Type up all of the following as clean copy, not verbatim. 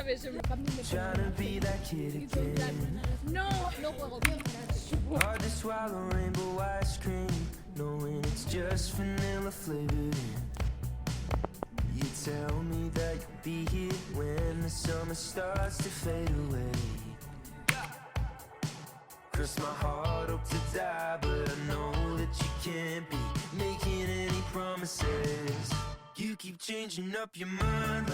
Trying to be that kid again. No, no juego bien. Hard to swallow rainbow ice cream, knowing it's just vanilla flavored in. You tell me that you'll be here when the summer starts to fade away. Cross my heart up to die, but I know that you can't be making any promises. You keep changing up your mind.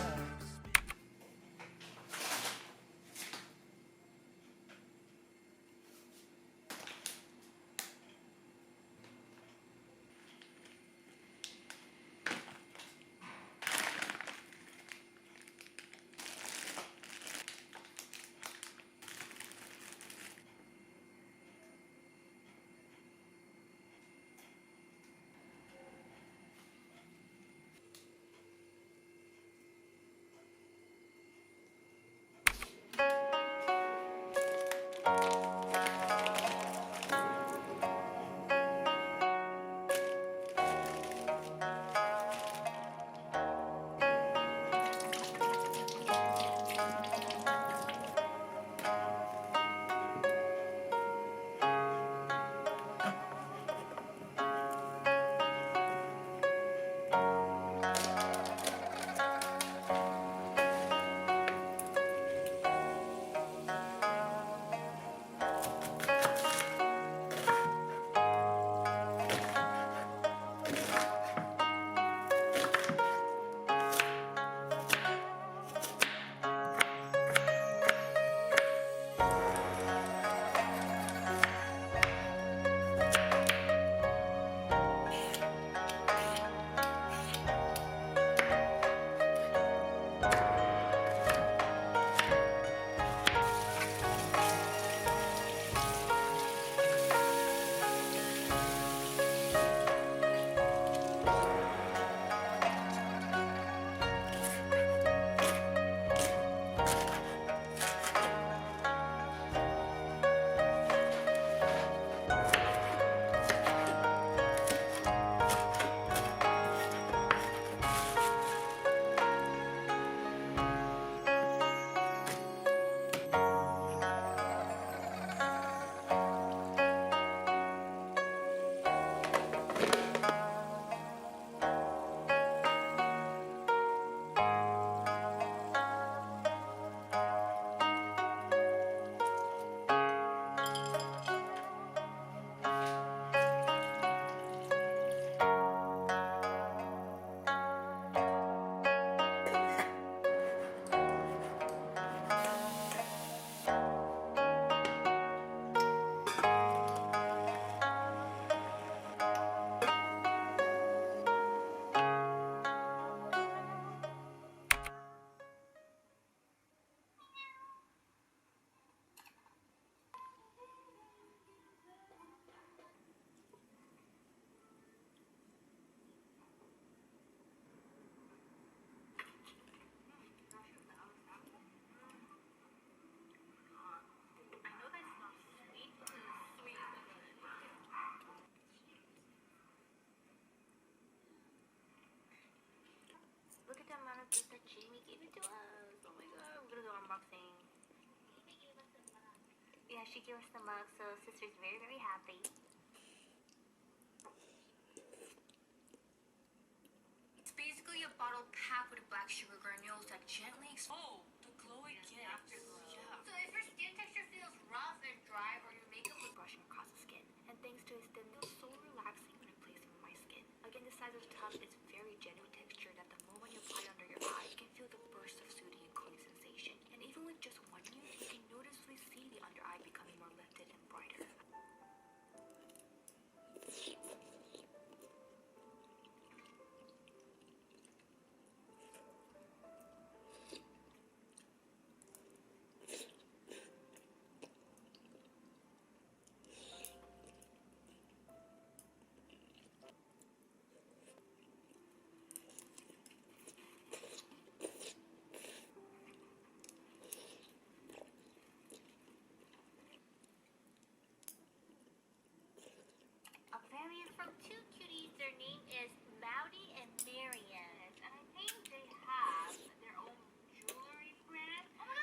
Look at the amount of gift that Jamie gave it to us. Oh my god, we're gonna do unboxing. Yeah, she gave us the mug, so sister's very, very happy. It's basically a bottle packed with black sugar granules that gently The glowing gift. Yeah. So if your skin texture feels rough and dry, or your makeup was brushing across the skin, and thanks to its thin, it feels so relaxing when I place it on my skin. Again, the size of the tub is very genuine texture that the moment you apply it under your eye, you can feel the burst of soothing and cooling sensation. And even with just one use, you can noticeably see the under eye becoming more lifted and brighter. A variant from two cuties. Their name is Maudie and Marian. And I think they have their own jewelry brand. Oh my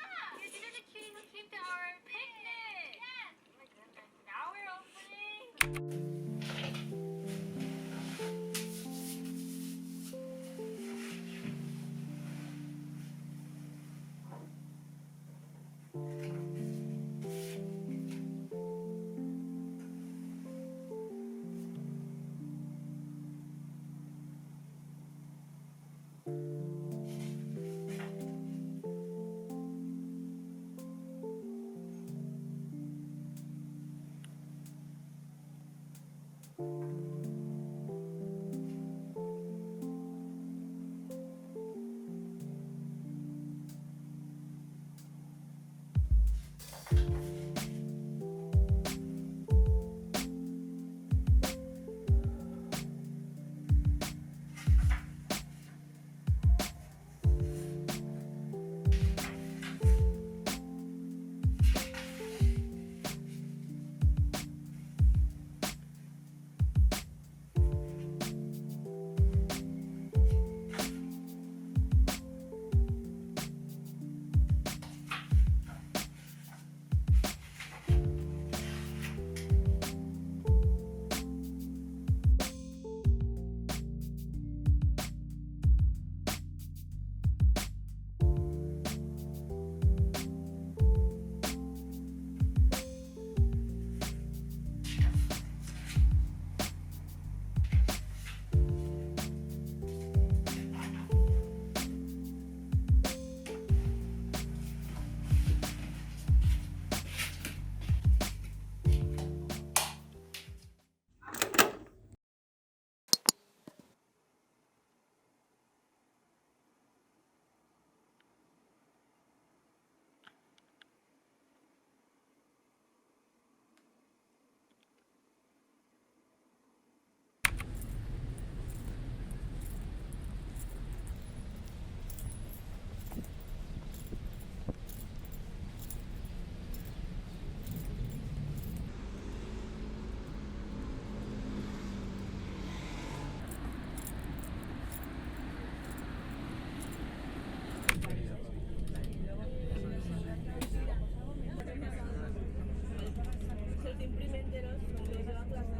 Se te imprime enteros, cuando se va a clase,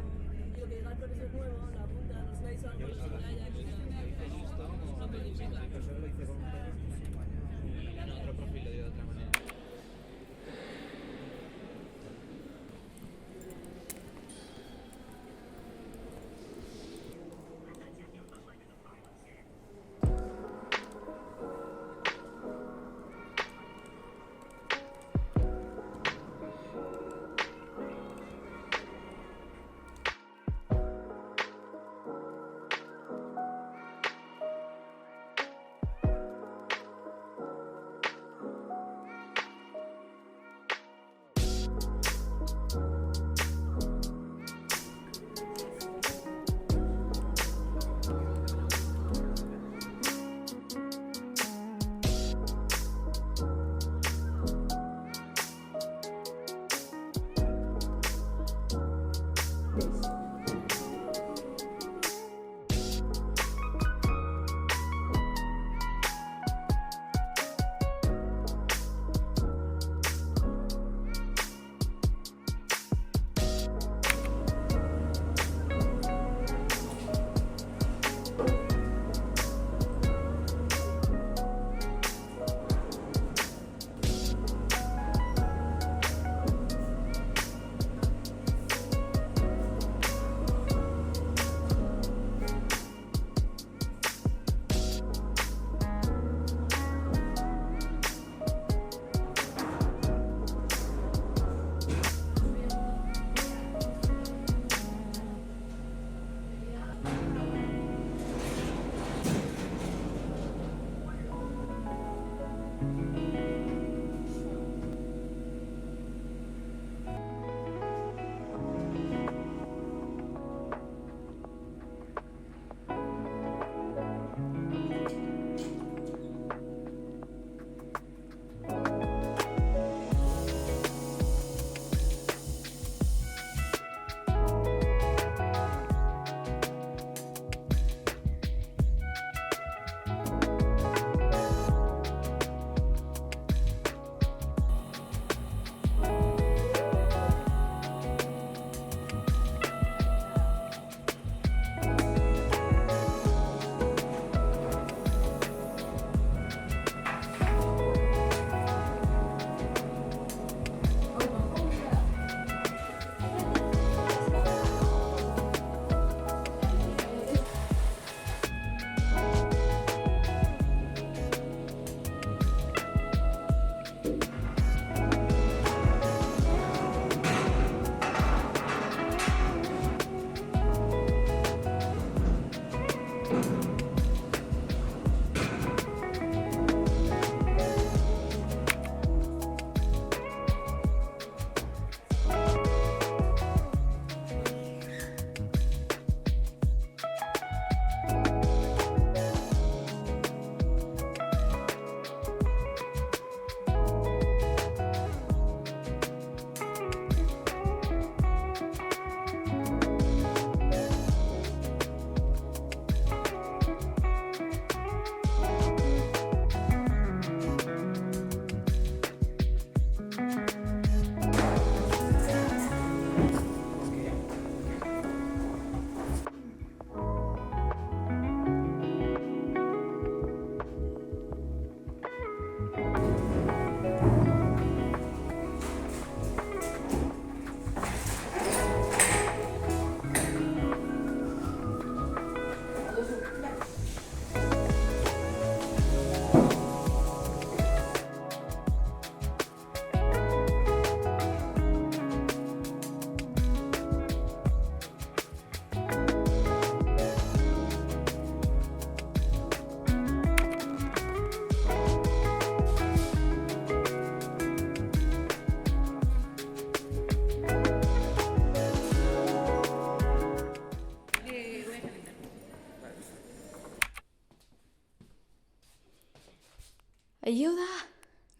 y lo que diga el profesor nuevo, lo apunta, los slides al colegio, ya, ya, no codifica. En otro profil lo digo de otra manera.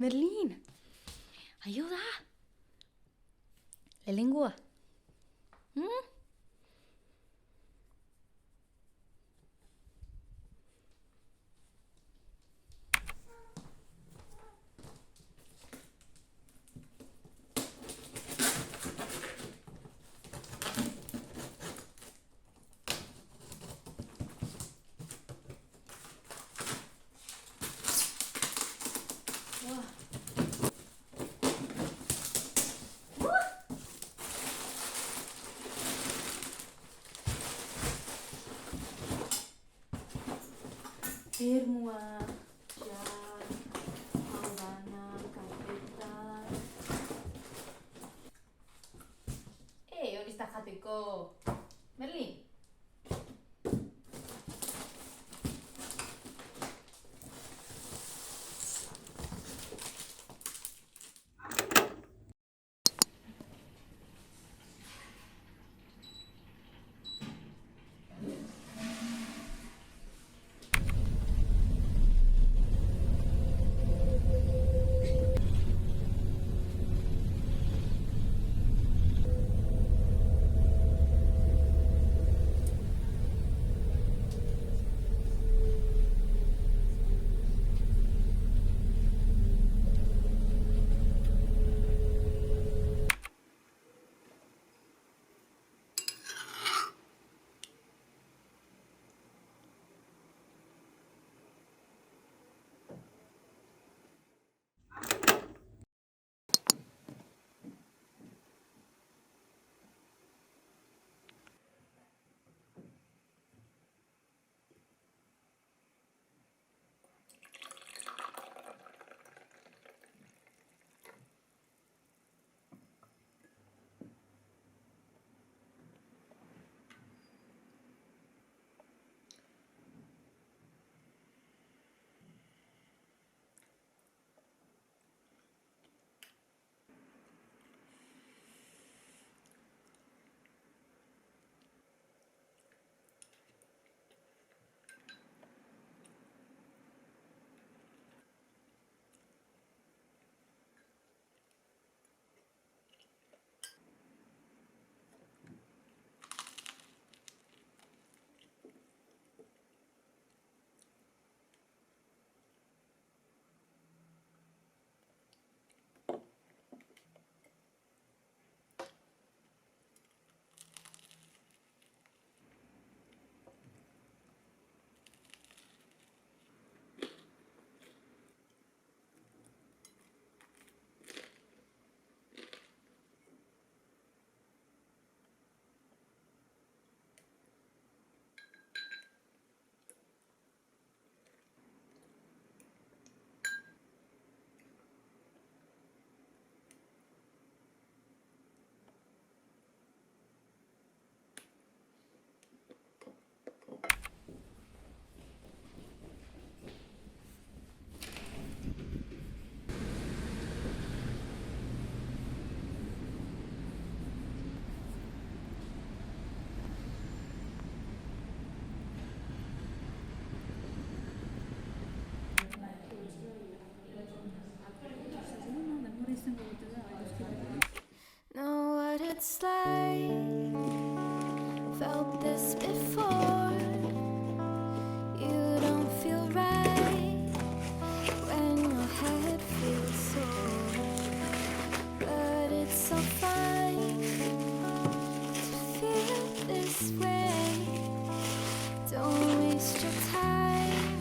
Merlin, aiuta! Le lingue? Firmua, Jan, Aldana, Carpeta... hori ez da jateko... Merlin? Know what it's like, felt this before. You don't feel right when your head feels sore, but it's so fine to feel this way. Don't waste your time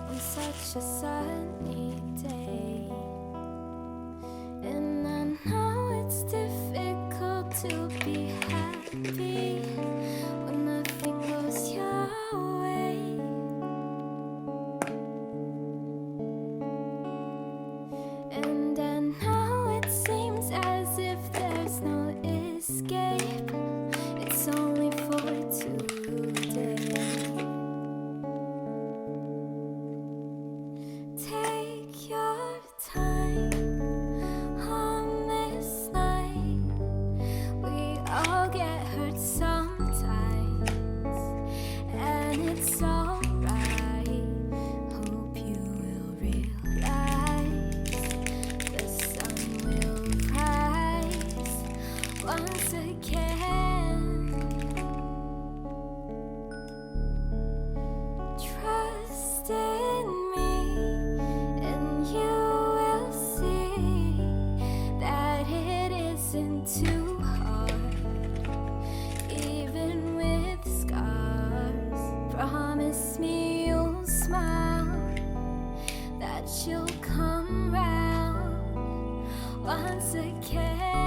on such a sunny day. And I know it's difficult to be happy when nothing goes your way. And I know it seems as if there's no escape. It's only for today. Take your time on this night. We once again. Trust in me, and you will see that it isn't too hard, even with scars. Promise me you'll smile, that you'll come round once again.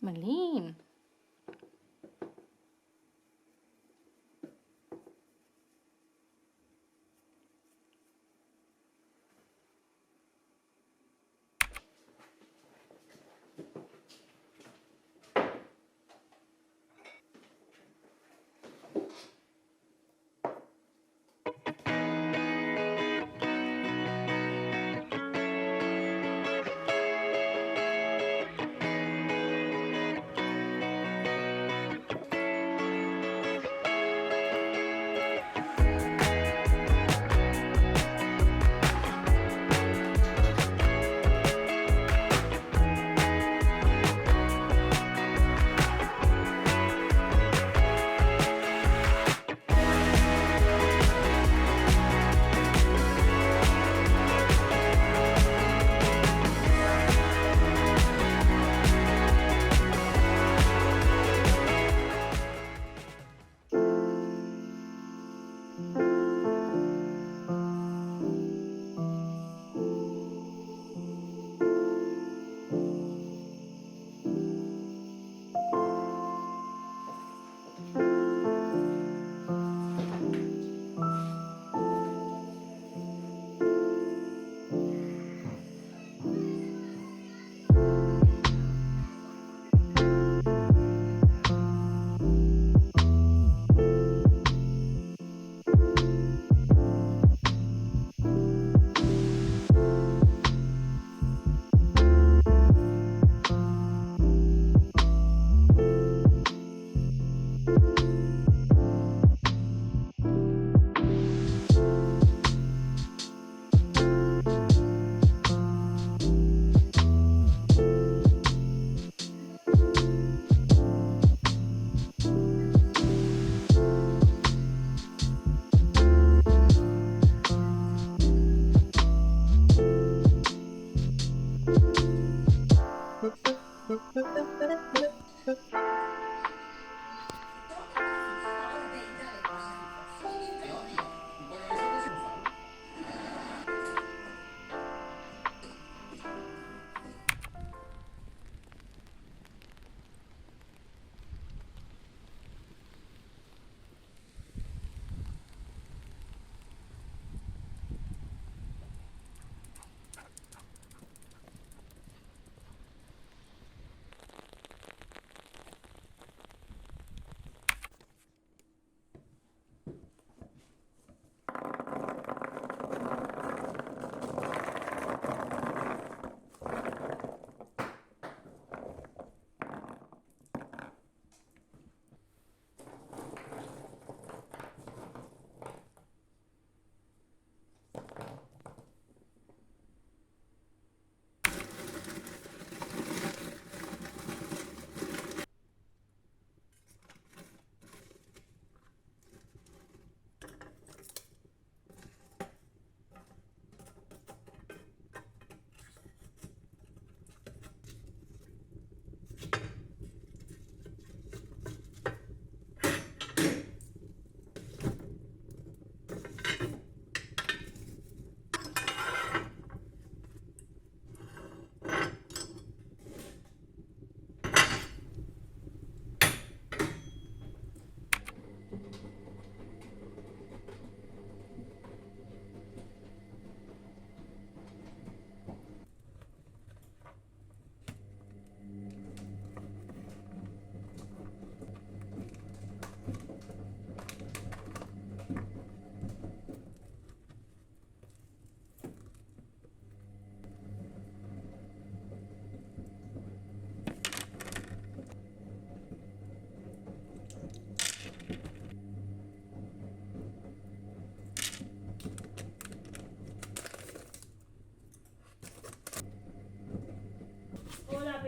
Merlin.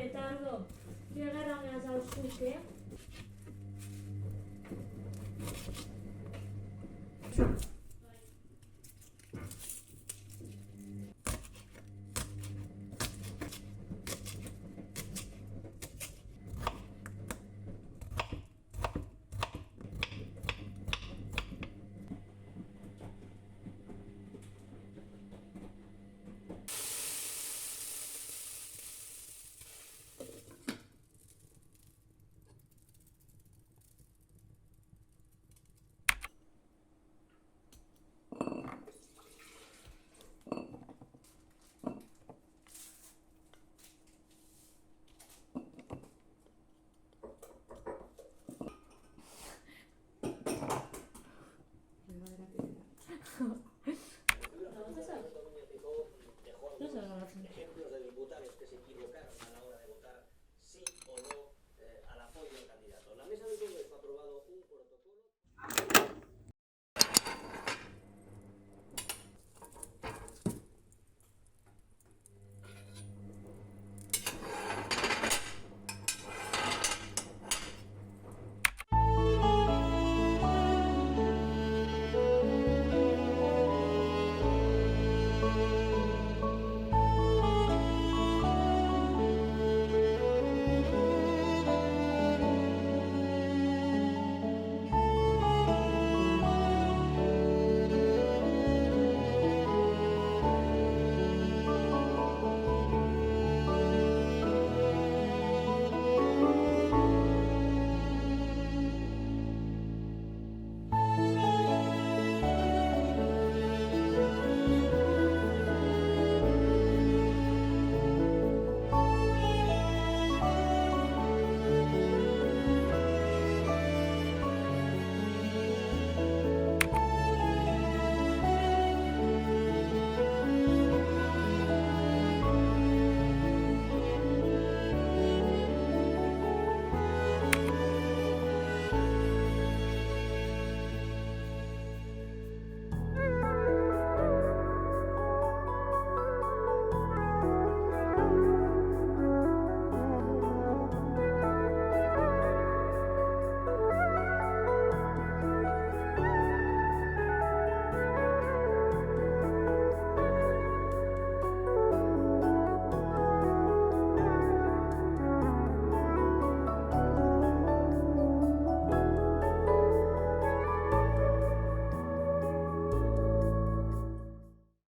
petardo. Qué guerra me has dado, ¿qué?